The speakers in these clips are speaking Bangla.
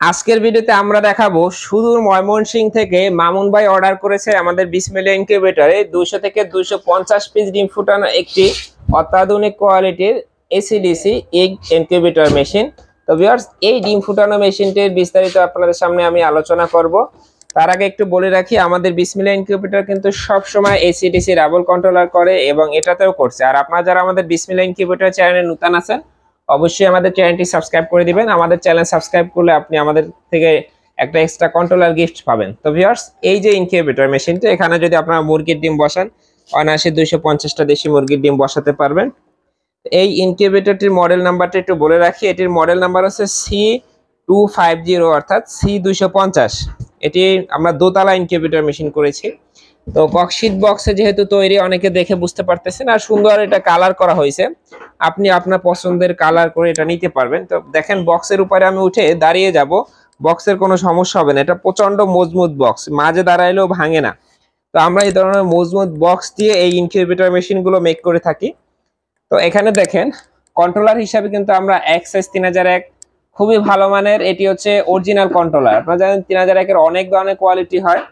আজকের ভিডিওতে আমরা দেখাবো সুদূর ময়মনসিংহ থেকে মামুন ভাই অর্ডার করেছে আমাদের বিসমিল্লাহ ইনকিউবেটরে 200 থেকে 250 পিস ডিম ফুটানো একটি অত্যাধুনিক কোয়ালিটির এসিডিসি এগ ইনকিউবেটর মেশিন। তো ভিউয়ার্স, এই ডিম ফুটানো মেশিনটির বিস্তারিত আপনাদের সামনে আমি আলোচনা করব। তার আগে একটু বলে রাখি, আমাদের বিসমিল্লাহ ইনকিউবেটর কিন্তু সব সময় এসিডিসি ডাবল কন্ট্রোলার করে এবং এটাতেও করছে। আর আপনারা যারা আমাদের বিসমিল্লাহ ইনকিউবেটর চ্যানেলে নতুন আছেন, অবশ্যই আমাদের চ্যানেলটি সাবস্ক্রাইব করে দিবেন। আমাদের চ্যানেল সাবস্ক্রাইব করলে আপনি আমাদের থেকে একটা এক্সট্রা কন্ট্রোলার গিফট পাবেন। তো ভিউয়ার্স, এই যে ইনকিউবেটর মেশিনটা, এখানে যদি আপনারা মুরগির ডিম বসান, অনায়াসে 250টা দেশি মুরগির ডিম বসাতে পারবেন। এই ইনকিউবেটরটির মডেল নাম্বারটা একটু বলে রাখি। এটির মডেল নাম্বার হচ্ছে C250 অর্থাৎ C250। এটি আমরা দোতলা ইনকিউবেটর মেশিন করেছি। তো ককশিট বক্সে যেহেতু তৈরি, অনেকে দেখে বুঝতে পারতেছেন, আর সুন্দর এটা কালার করা হয়েছে। আপনি আপনার পছন্দের কালার করে এটা নিতে পারবেন। তো দেখেন, বক্সের উপরে আমি উঠে দাঁড়িয়ে যাব, বক্সের কোনো সমস্যা হবে না। এটা প্রচন্ড মজবুত বক্স, মাঝে দাঁড়াইলেও ভাঙে না। তো আমরা এই ধরনের মজবুত বক্স দিয়ে এই ইনকিউবেটর মেশিনগুলো মেক করে থাকি। তো এখানে দেখেন, কন্ট্রোলার হিসাবে কিন্তু আমরা এক্সএস 3001 খুবই ভালো মানের, এটি হচ্ছে অরিজিনাল কন্ট্রোলার। আপনারা জানেন 3001 এর অনেক ধরনের কোয়ালিটি হয়।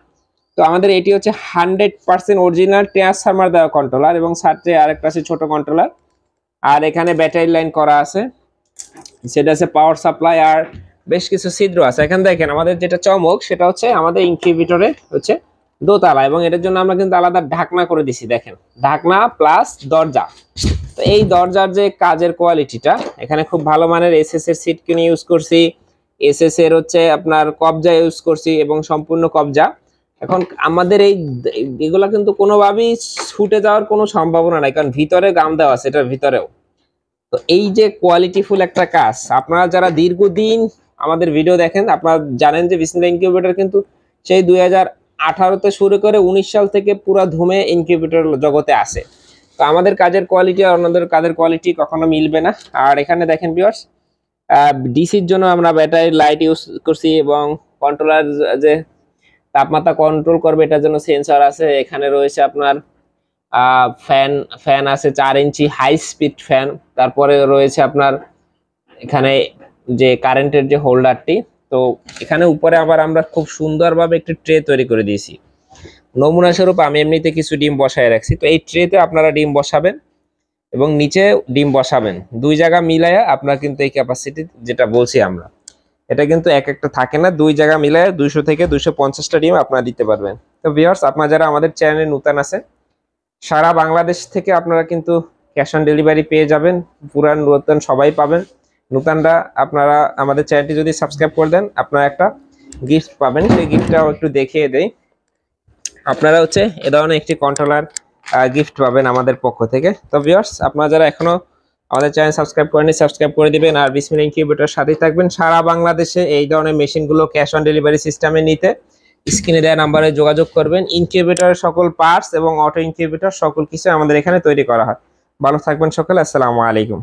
তো আমাদের এটি হচ্ছে 100% অরিজিনাল ট্রান্সফরমার দেওয়া কন্ট্রোলার এবং সাথে আরেকটা আছে ছোট কন্ট্রোলার। আর এখানে ব্যাটারি লাইন করা আছে, সেটা আছে পাওয়ার সাপ্লাই, আর বেশ কিছু ছিদ্র আছে। এখানে দেখেন, আমাদের যেটা চমক সেটা হচ্ছে আমাদের ইনকিউবেটরে হচ্ছে দোতলা, এবং এটার জন্য আমরা কিন্তু আলাদা ঢাকনা করে দিছি। দেখেন, ঢাকনা প্লাস দরজা। তো এই দরজার যে কাজের কোয়ালিটিটা, এখানে খুব ভালো মানের এসএস এর সিট কিনে ইউজ করছি। এসএস এর হচ্ছে আপনার কবজা ইউজ করছি এবং সম্পূর্ণ কবজা। এখন আমাদের এগুলা কিন্তু কোনোভাবেই ছুটে যাওয়ার কোনো সম্ভাবনা নাই, কারণ ভিতরে গাম দেওয়া আছে এটার ভিতরেও। তো এই যে কোয়ালিটিফুল একটা কাজ, আপনারা যারা দীর্ঘদিন আমাদের ভিডিও দেখেন, আপনারা জানেন যে বিসমিল্লাহ ইনকিউবেটর কিন্তু সেই 2018-তে শুরু করে 19 সাল থেকে পুরো ধুমে ইনকিউবেটর জগতে আসে। তো আমাদের কাজের কোয়ালিটি আর অন্যদের কাজের কোয়ালিটি কখনো মিলবে না। আর এখানে দেখেন ভিউয়ার্স, ডিসির জন্য আমরা ব্যাটারি লাইট ইউজ করছি এবং কন্ট্রোলার যে তাপমাত্রা কন্ট্রোল করবে এটার জন্য সেন্সর আছে। এখানে রয়েছে আপনার ফ্যান আছে 4 ইঞ্চি হাই স্পিড ফ্যান। তারপরে রয়েছে আপনার এখানে যে কারেন্টের যে হোল্ডারটি। তো এখানে উপরে আবার আমরা খুব সুন্দরভাবে একটি ট্রে তৈরি করে দিয়েছি। নমুনা স্বরূপ আমি এমনিতে কিছু ডিম বসায় রাখছি। তো এই ট্রেতে আপনারা ডিম বসাবেন এবং নিচে ডিম বসাবেন, দুই জায়গা মিলাইয়া আপনারা কিন্তু এই ক্যাপাসিটি যেটা বলছি আমরা, এটা কিন্তু এক একটা থাকে না, দুই জায়গা মিলাইয়া 200 থেকে 250টা ডিম আপনারা দিতে পারবেন। তো ভিউয়ার্স, আপনারা যারা আমাদের চ্যানেলে নতুন আছেন, সারা বাংলাদেশ থেকে আপনারা কিন্তু ক্যাশ অন ডেলিভারি পেয়ে যাবেন। পুরান নতুন সবাই পাবেন। নতুনরা আপনারা আমাদের চ্যানেলটি যদি সাবস্ক্রাইব করে দেন, আপনারা একটা গিফট পাবেন। সেই গিফটটাও একটু দেখিয়ে দেই। আপনারা হচ্ছে এ ধরনের একটি কন্ট্রোলার গিফট পাবেন আমাদের পক্ষ থেকে। তো ভিউয়ার্স, আপনারা যারা এখনো আমাদের চ্যানেল সাবস্ক্রাইব করেনি, সাবস্ক্রাইব করে দিবেন আর বিসমিল্লাহ ইনকিউবেটর সাথেই থাকবেন। সারা বাংলাদেশে এই ধরনের মেশিনগুলো ক্যাশ অন ডেলিভারি সিস্টেমে নিতে স্ক্রিনে দেওয়া নাম্বারে যোগাযোগ করবেন। ইনকিউবেটরের সকল পার্টস এবং অটো ইনকিউবেটর সকল কিছু আমাদের এখানে তৈরি করা হয়। ভালো থাকবেন সকলে, আসসালামু আলাইকুম।